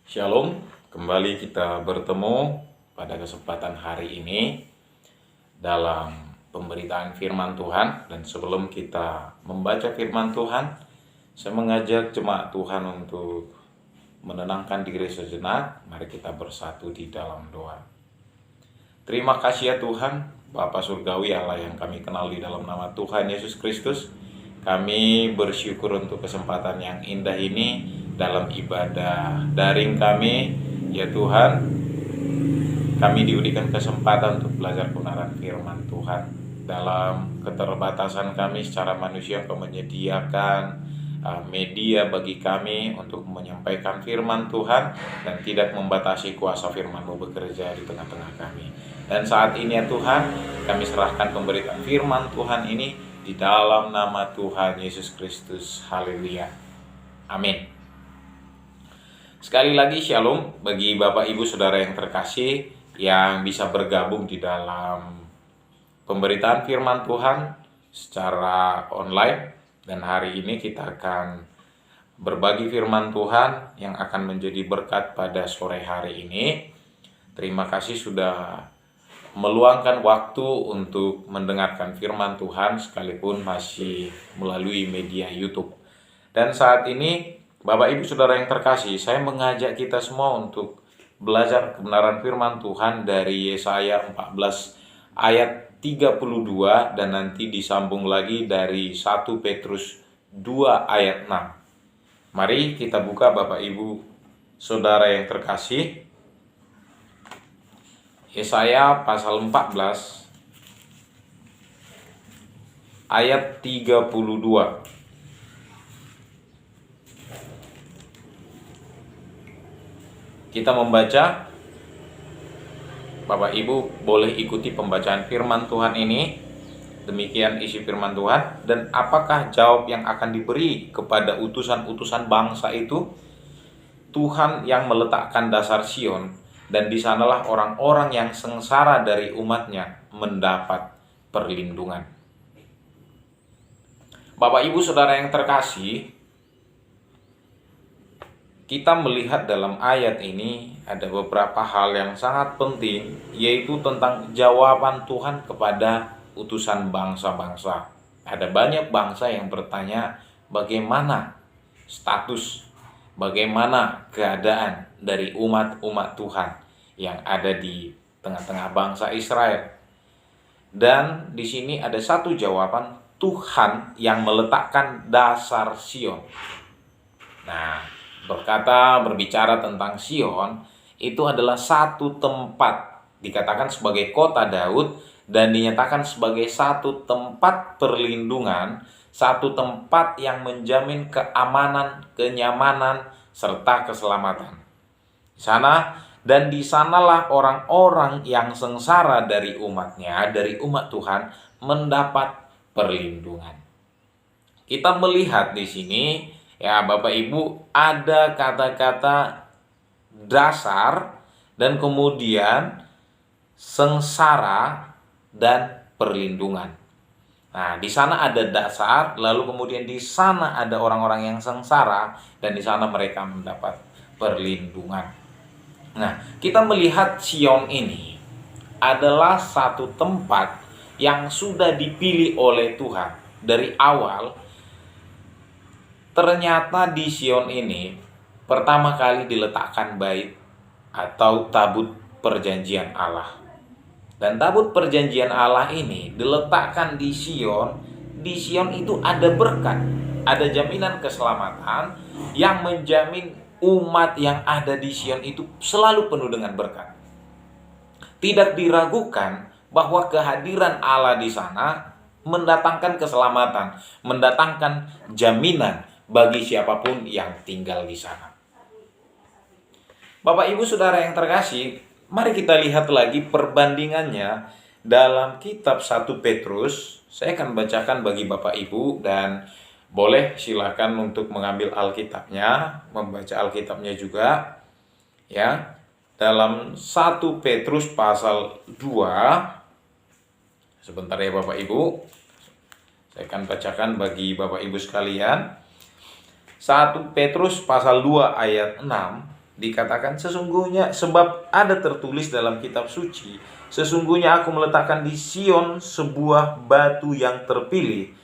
Shalom, kembali kita bertemu pada kesempatan hari ini dalam pemberitaan firman Tuhan. Dan sebelum kita membaca firman Tuhan, saya mengajak jemaat Tuhan untuk menenangkan diri sejenak. Mari kita bersatu di dalam doa. Terima kasih ya Tuhan, Bapa Surgawi Allah yang kami kenal di dalam nama Tuhan Yesus Kristus. Kami bersyukur untuk kesempatan yang indah ini dalam ibadah daring kami, ya Tuhan. Kami diberikan kesempatan untuk belajar kebenaran firman Tuhan. Dalam keterbatasan kami secara manusia, Kau menyediakan media bagi kami untuk menyampaikan firman Tuhan dan tidak membatasi kuasa firman-Mu bekerja di tengah-tengah kami. Dan saat ini ya Tuhan, kami serahkan pemberitaan firman Tuhan ini di dalam nama Tuhan Yesus Kristus. Haleluya. Amin. Sekali lagi shalom bagi Bapak Ibu Saudara yang terkasih yang bisa bergabung di dalam pemberitaan firman Tuhan secara online. Dan hari ini kita akan berbagi firman Tuhan yang akan menjadi berkat pada sore hari ini. Terima kasih sudah meluangkan waktu untuk mendengarkan firman Tuhan sekalipun masih melalui media YouTube. Dan saat ini Bapak Ibu Saudara yang terkasih, saya mengajak kita semua untuk belajar kebenaran firman Tuhan dari Yesaya 14 ayat 32 dan nanti disambung lagi dari 1 Petrus 2 ayat 6. Mari kita buka Bapak Ibu Saudara yang terkasih. Yesaya pasal 14 ayat 32. Kita membaca. Bapak Ibu boleh ikuti pembacaan firman Tuhan ini. Demikian isi firman Tuhan. Dan apakah jawab yang akan diberi kepada utusan-utusan bangsa itu? Tuhan yang meletakkan dasar Sion, dan di sanalah orang-orang yang sengsara dari umatnya mendapat perlindungan. Bapak Ibu Saudara yang terkasih, kita melihat dalam ayat ini ada beberapa hal yang sangat penting, yaitu tentang jawaban Tuhan kepada utusan bangsa-bangsa. Ada banyak bangsa yang bertanya bagaimana status, bagaimana keadaan dari umat-umat Tuhan yang ada di tengah-tengah bangsa Israel. Dan di sini ada satu jawaban, Tuhan yang meletakkan dasar Sion. Nah, berbicara tentang Sion, itu adalah satu tempat, dikatakan sebagai kota Daud, dan dinyatakan sebagai satu tempat perlindungan, satu tempat yang menjamin keamanan, kenyamanan, serta keselamatan. Di sanalah orang-orang yang sengsara dari umatnya, dari umat Tuhan, mendapat perlindungan. Kita melihat di sini, ya Bapak Ibu, ada kata-kata dasar dan kemudian sengsara dan perlindungan. Nah, di sana ada dasar, lalu kemudian di sana ada orang-orang yang sengsara, dan di sana mereka mendapat perlindungan. Nah, kita melihat Sion ini adalah satu tempat yang sudah dipilih oleh Tuhan dari awal. Ternyata di Sion ini pertama kali diletakkan bait atau tabut perjanjian Allah. Dan tabut perjanjian Allah ini diletakkan di Sion. Di Sion itu ada berkat, ada jaminan keselamatan yang menjamin umat yang ada di Sion itu selalu penuh dengan berkat. Tidak diragukan bahwa kehadiran Allah di sana mendatangkan keselamatan, mendatangkan jaminan bagi siapapun yang tinggal di sana. Bapak Ibu Saudara yang terkasih, mari kita lihat lagi perbandingannya dalam kitab 1 Petrus. Saya akan bacakan bagi Bapak Ibu, dan boleh silakan untuk mengambil Alkitabnya, membaca Alkitabnya juga. Ya, dalam 1 Petrus pasal 2. Sebentar ya Bapak Ibu. Saya akan bacakan bagi Bapak Ibu sekalian. 1 Petrus pasal 2 ayat 6. dikatakan sesungguhnya, sebab ada tertulis dalam kitab suci, sesungguhnya aku meletakkan di Sion sebuah batu yang terpilih,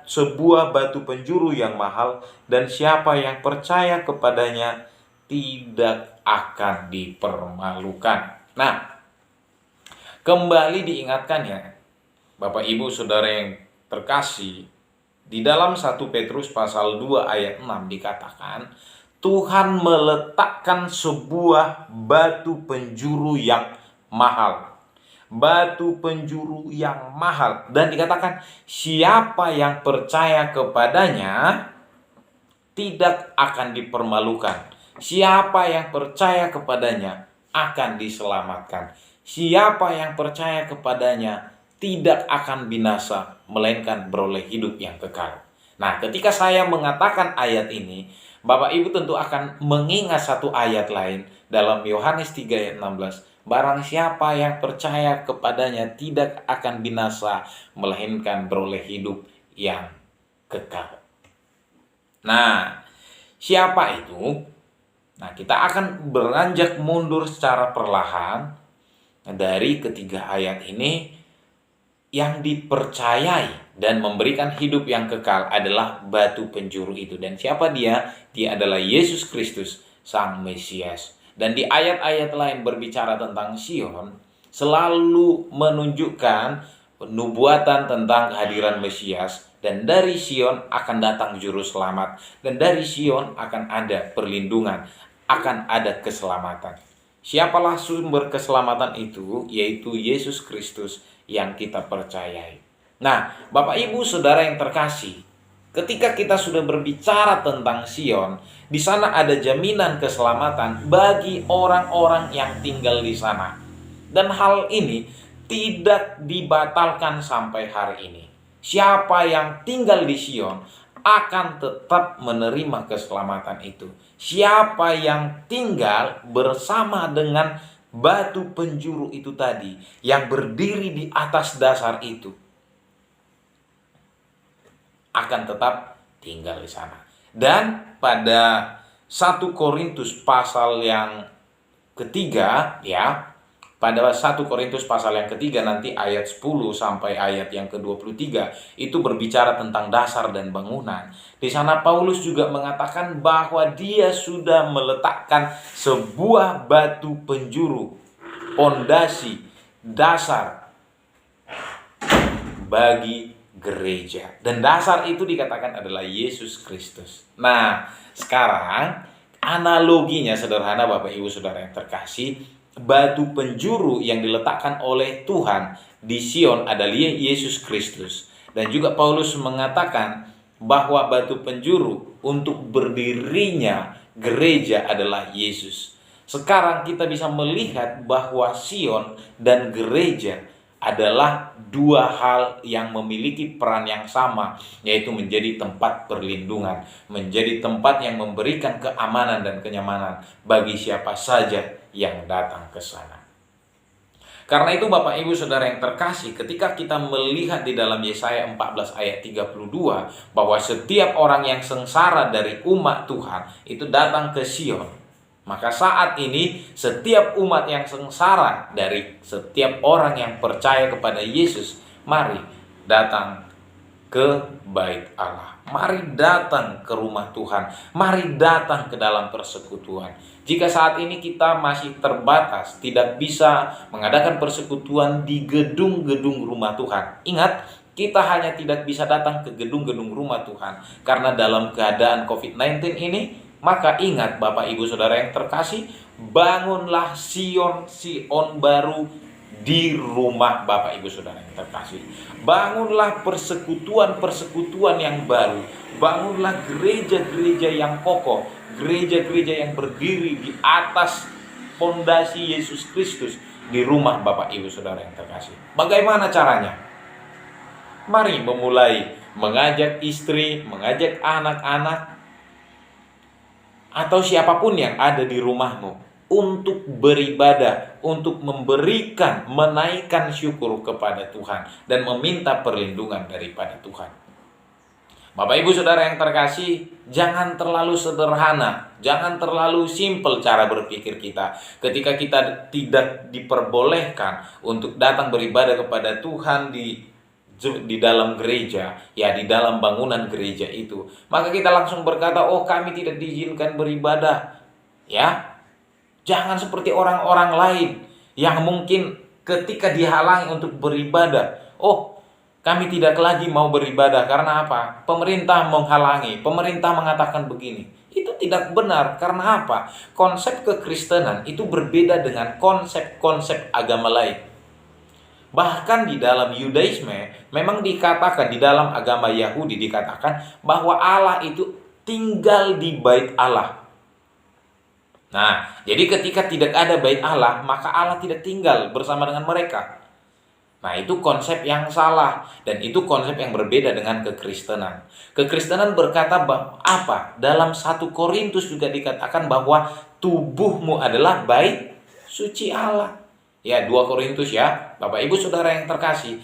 sebuah batu penjuru yang mahal, dan siapa yang percaya kepadanya tidak akan dipermalukan. Nah, kembali diingatkan ya, Bapak Ibu Saudara yang terkasih, di dalam 1 Petrus pasal 2 ayat 6 dikatakan, Tuhan meletakkan sebuah batu penjuru yang mahal. Batu penjuru yang mahal. Dan dikatakan, siapa yang percaya kepadanya tidak akan dipermalukan. Siapa yang percaya kepadanya akan diselamatkan. Siapa yang percaya kepadanya tidak akan binasa, melainkan beroleh hidup yang kekal. Nah, ketika saya mengatakan ayat ini, Bapak Ibu tentu akan mengingat satu ayat lain dalam Yohanes 3 ayat 16. Barang siapa yang percaya kepadanya tidak akan binasa, melainkan beroleh hidup yang kekal. Nah, siapa itu? Nah, kita akan beranjak mundur secara perlahan dari ketiga ayat ini. Yang dipercayai dan memberikan hidup yang kekal adalah batu penjuru itu. Dan siapa dia? Dia adalah Yesus Kristus, Sang Mesias. Dan di ayat-ayat lain berbicara tentang Sion, selalu menunjukkan nubuatan tentang kehadiran Mesias. Dan dari Sion akan datang juru selamat. Dan dari Sion akan ada perlindungan, akan ada keselamatan. Siapalah sumber keselamatan itu? Yaitu Yesus Kristus yang kita percayai. Nah, Bapak Ibu Saudara yang terkasih, ketika kita sudah berbicara tentang Sion, di sana ada jaminan keselamatan bagi orang-orang yang tinggal di sana. Dan hal ini tidak dibatalkan sampai hari ini. Siapa yang tinggal di Sion akan tetap menerima keselamatan itu. Siapa yang tinggal bersama dengan batu penjuru itu tadi, yang berdiri di atas dasar itu, akan tetap tinggal di sana. Dan pada 1 Korintus pasal yang ketiga, ya, pada 1 Korintus pasal yang ketiga nanti ayat 10 sampai ayat yang ke-23 itu berbicara tentang dasar dan bangunan. Di sana Paulus juga mengatakan bahwa dia sudah meletakkan sebuah batu penjuru, pondasi, dasar bagi gereja. Dan dasar itu dikatakan adalah Yesus Kristus. Nah, sekarang analoginya sederhana Bapak Ibu Saudara yang terkasih. Batu penjuru yang diletakkan oleh Tuhan di Sion adalah Yesus Kristus. Dan juga Paulus mengatakan bahwa batu penjuru untuk berdirinya gereja adalah Yesus. Sekarang kita bisa melihat bahwa Sion dan gereja adalah dua hal yang memiliki peran yang sama, yaitu menjadi tempat perlindungan, menjadi tempat yang memberikan keamanan dan kenyamanan bagi siapa saja yang datang ke sana. Karena itu Bapak Ibu Saudara yang terkasih, ketika kita melihat di dalam Yesaya 14 ayat 32 bahwa setiap orang yang sengsara dari umat Tuhan itu datang ke Sion, maka saat ini setiap umat yang sengsara dari setiap orang yang percaya kepada Yesus, mari datang ke bait Allah. Mari datang ke rumah Tuhan. Mari datang ke dalam persekutuan. Jika saat ini kita masih terbatas, tidak bisa mengadakan persekutuan di gedung-gedung rumah Tuhan, ingat, kita hanya tidak bisa datang ke gedung-gedung rumah Tuhan karena dalam keadaan COVID-19 ini. Maka ingat Bapak Ibu Saudara yang terkasih, bangunlah Sion baru di rumah Bapak Ibu Saudara yang terkasih. Bangunlah persekutuan-persekutuan yang baru. Bangunlah gereja-gereja yang kokoh, gereja-gereja yang berdiri di atas fondasi Yesus Kristus di rumah Bapak Ibu Saudara yang terkasih. Bagaimana caranya? Mari memulai mengajak istri, mengajak anak-anak, atau siapapun yang ada di rumahmu untuk beribadah, untuk memberikan, menaikkan syukur kepada Tuhan dan meminta perlindungan daripada Tuhan. Bapak Ibu Saudara yang terkasih, jangan terlalu sederhana, jangan terlalu simpel cara berpikir kita. Ketika kita tidak diperbolehkan untuk datang beribadah kepada Tuhan di dalam gereja, ya di dalam bangunan gereja itu, maka kita langsung berkata, oh kami tidak diizinkan beribadah. Ya, jangan seperti orang-orang lain yang mungkin ketika dihalangi untuk beribadah, oh kami tidak lagi mau beribadah karena apa? Pemerintah menghalangi, pemerintah mengatakan begini. Itu tidak benar. Karena apa? Konsep kekristenan itu berbeda dengan konsep-konsep agama lain. Bahkan di dalam Yudaisme memang dikatakan, di dalam agama Yahudi dikatakan bahwa Allah itu tinggal di bait Allah. Nah, jadi ketika tidak ada bait Allah, maka Allah tidak tinggal bersama dengan mereka. Nah, itu konsep yang salah, dan itu konsep yang berbeda dengan kekristenan. Kekristenan berkata bahwa apa? Dalam 1 Korintus juga dikatakan bahwa tubuhmu adalah bait suci Allah. Ya, 2 Korintus ya, Bapak Ibu Saudara yang terkasih.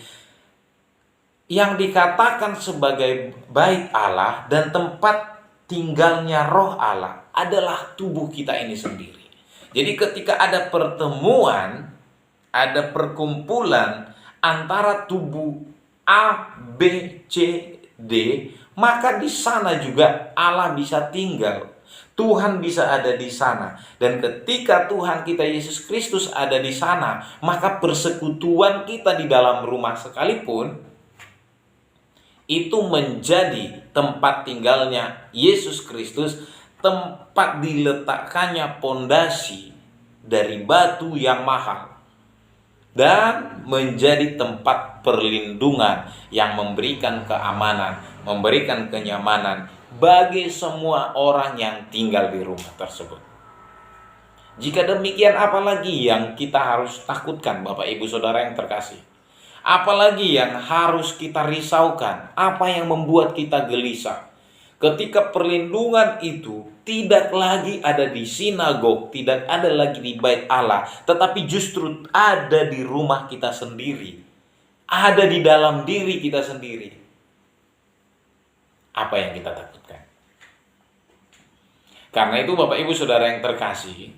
Yang dikatakan sebagai bait Allah dan tempat tinggalnya roh Allah adalah tubuh kita ini sendiri. Jadi ketika ada pertemuan, ada perkumpulan antara tubuh A, B, C, D, maka di sana juga Allah bisa tinggal. Tuhan bisa ada di sana. Dan ketika Tuhan kita Yesus Kristus ada di sana, maka persekutuan kita di dalam rumah sekalipun itu menjadi tempat tinggalnya Yesus Kristus, tempat diletakkannya pondasi dari batu yang mahal, dan menjadi tempat perlindungan yang memberikan keamanan, memberikan kenyamanan bagi semua orang yang tinggal di rumah tersebut. Jika demikian, apalagi yang kita harus takutkan, Bapak Ibu Saudara yang terkasih? Apalagi yang harus kita risaukan? Apa yang membuat kita gelisah? Ketika perlindungan itu tidak lagi ada di sinagog, tidak ada lagi di bait Allah, tetapi justru ada di rumah kita sendiri, ada di dalam diri kita sendiri. Apa yang kita takutkan? Karena itu Bapak Ibu Saudara yang terkasih,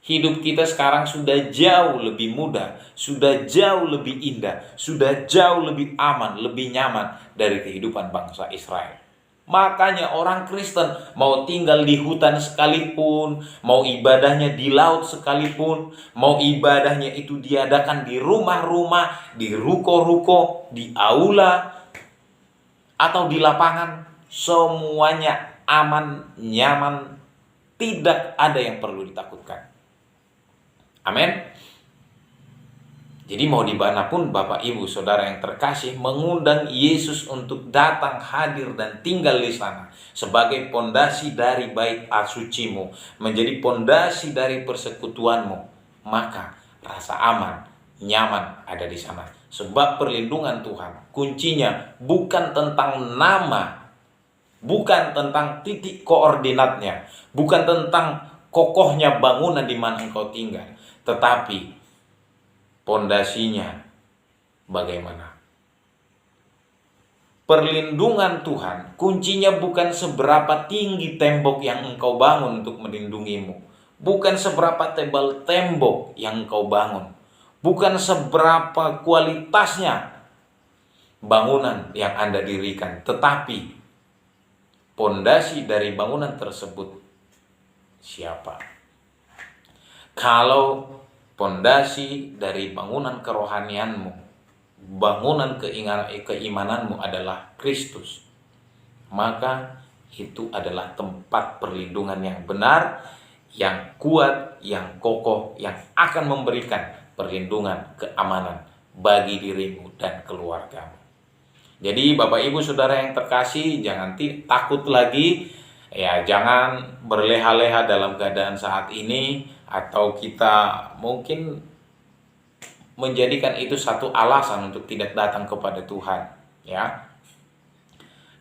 hidup kita sekarang sudah jauh lebih mudah, sudah jauh lebih indah, sudah jauh lebih aman, lebih nyaman dari kehidupan bangsa Israel. Makanya orang Kristen mau tinggal di hutan sekalipun, mau ibadahnya di laut sekalipun, mau ibadahnya itu diadakan di rumah-rumah, di ruko-ruko, di aula, atau di lapangan, semuanya aman, nyaman, tidak ada yang perlu ditakutkan. Amin. Jadi mau di mana pun Bapak Ibu Saudara yang terkasih mengundang Yesus untuk datang, hadir dan tinggal di sana sebagai pondasi dari bait sucimu, menjadi pondasi dari persekutuanmu, maka rasa aman, nyaman ada di sana. Sebab perlindungan Tuhan kuncinya bukan tentang nama, bukan tentang titik koordinatnya, bukan tentang kokohnya bangunan di mana engkau tinggal, tetapi pondasinya bagaimana. Perlindungan Tuhan kuncinya bukan seberapa tinggi tembok yang engkau bangun untuk melindungimu, bukan seberapa tebal tembok yang engkau bangun, bukan seberapa kualitasnya bangunan yang Anda dirikan, tetapi pondasi dari bangunan tersebut siapa? Kalau pondasi dari bangunan kerohanianmu, bangunan keimananmu adalah Kristus, maka itu adalah tempat perlindungan yang benar, yang kuat, yang kokoh, yang akan memberikan perlindungan, keamanan bagi dirimu dan keluargamu. Jadi Bapak Ibu Saudara yang terkasih, jangan takut lagi, ya jangan berleha-leha dalam keadaan saat ini, atau kita mungkin menjadikan itu satu alasan untuk tidak datang kepada Tuhan, ya.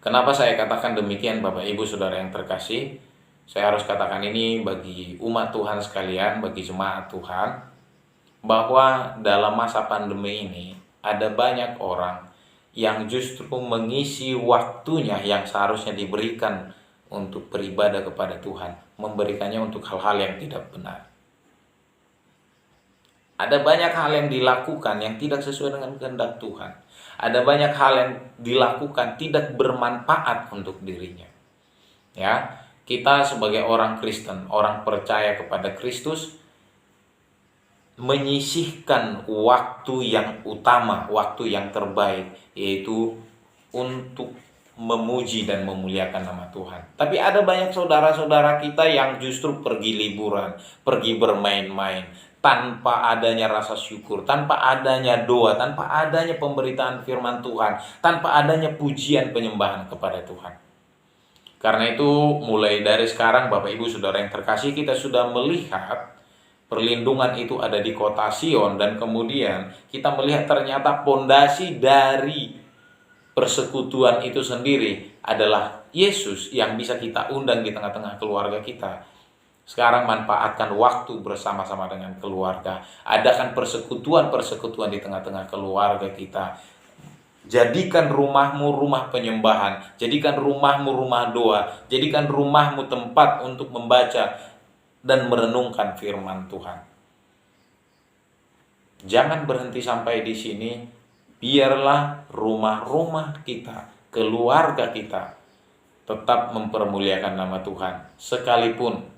Kenapa saya katakan demikian Bapak Ibu Saudara yang terkasih? Saya harus katakan ini bagi umat Tuhan sekalian, bagi jemaat Tuhan, bahwa dalam masa pandemi ini ada banyak orang yang justru mengisi waktunya yang seharusnya diberikan untuk beribadah kepada Tuhan, memberikannya untuk hal-hal yang tidak benar. Ada banyak hal yang dilakukan yang tidak sesuai dengan kehendak Tuhan. Ada banyak hal yang dilakukan tidak bermanfaat untuk dirinya. Ya, kita sebagai orang Kristen, orang percaya kepada Kristus, menyisihkan waktu yang utama, waktu yang terbaik, yaitu untuk memuji dan memuliakan nama Tuhan. Tapi ada banyak saudara-saudara kita yang justru pergi liburan, pergi bermain-main, tanpa adanya rasa syukur, tanpa adanya doa, tanpa adanya pemberitaan firman Tuhan, tanpa adanya pujian penyembahan kepada Tuhan. Karena itu mulai dari sekarang Bapak Ibu Saudara yang terkasih, kita sudah melihat perlindungan itu ada di kota Sion, dan kemudian kita melihat ternyata pondasi dari persekutuan itu sendiri adalah Yesus yang bisa kita undang di tengah-tengah keluarga kita. Sekarang manfaatkan waktu bersama-sama dengan keluarga. Adakan persekutuan-persekutuan di tengah-tengah keluarga kita. Jadikan rumahmu rumah penyembahan. Jadikan rumahmu rumah doa. Jadikan rumahmu tempat untuk membaca dan merenungkan firman Tuhan. Jangan berhenti sampai di sini. Biarlah rumah-rumah kita, keluarga kita tetap mempermuliakan nama Tuhan. Sekalipun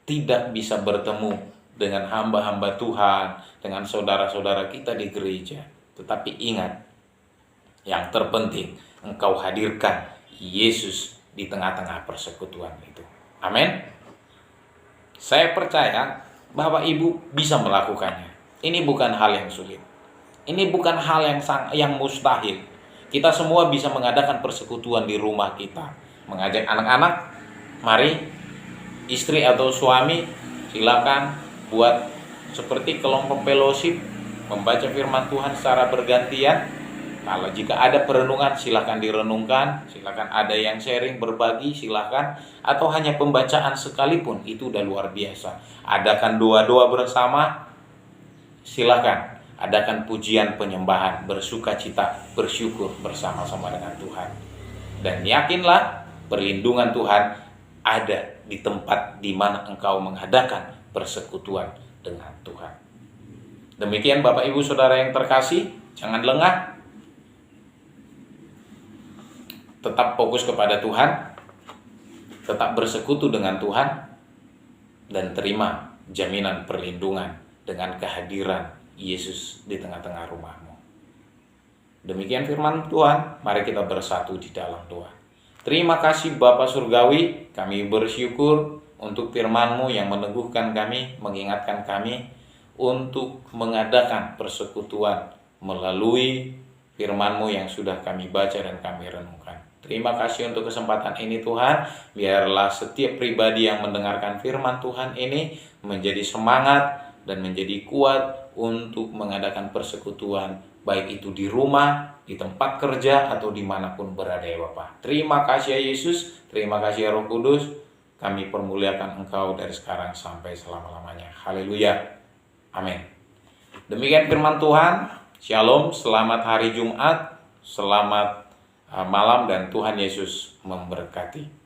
tidak bisa bertemu dengan hamba-hamba Tuhan, dengan saudara-saudara kita di gereja. Tetapi ingat, yang terpenting engkau hadirkan Yesus di tengah-tengah persekutuan itu. Amin. Saya percaya Bapak Ibu bisa melakukannya. Ini bukan hal yang sulit. Ini bukan hal yang mustahil. Kita semua bisa mengadakan persekutuan di rumah kita. Mengajak anak-anak, mari, istri atau suami, silakan buat seperti kelompok fellowship, membaca firman Tuhan secara bergantian. Kalau jika ada perenungan, silakan direnungkan. Silakan ada yang sharing, berbagi, silakan. Atau hanya pembacaan sekalipun, itu udah luar biasa. Adakan doa-doa bersama, silakan. Adakan pujian penyembahan, bersuka cita, bersyukur bersama-sama dengan Tuhan. Dan yakinlah perlindungan Tuhan ada di tempat di mana engkau mengadakan persekutuan dengan Tuhan. Demikian Bapak Ibu Saudara yang terkasih, jangan lengah. Tetap fokus kepada Tuhan, tetap bersekutu dengan Tuhan, dan terima jaminan perlindungan dengan kehadiran Yesus di tengah-tengah rumahmu. Demikian firman Tuhan, mari kita bersatu di dalam doa. Terima kasih Bapa Surgawi, kami bersyukur untuk firman-Mu yang meneguhkan kami, mengingatkan kami untuk mengadakan persekutuan melalui firman-Mu yang sudah kami baca dan kami renungkan. Terima kasih untuk kesempatan ini Tuhan. Biarlah setiap pribadi yang mendengarkan firman Tuhan ini menjadi semangat dan menjadi kuat untuk mengadakan persekutuan, baik itu di rumah, di tempat kerja, atau dimanapun berada ya Bapak. Terima kasih ya Yesus, terima kasih ya Roh Kudus. Kami permuliakan Engkau dari sekarang sampai selama-lamanya. Haleluya. Amin. Demikian firman Tuhan. Shalom, selamat hari Jumat, selamat malam, dan Tuhan Yesus memberkati.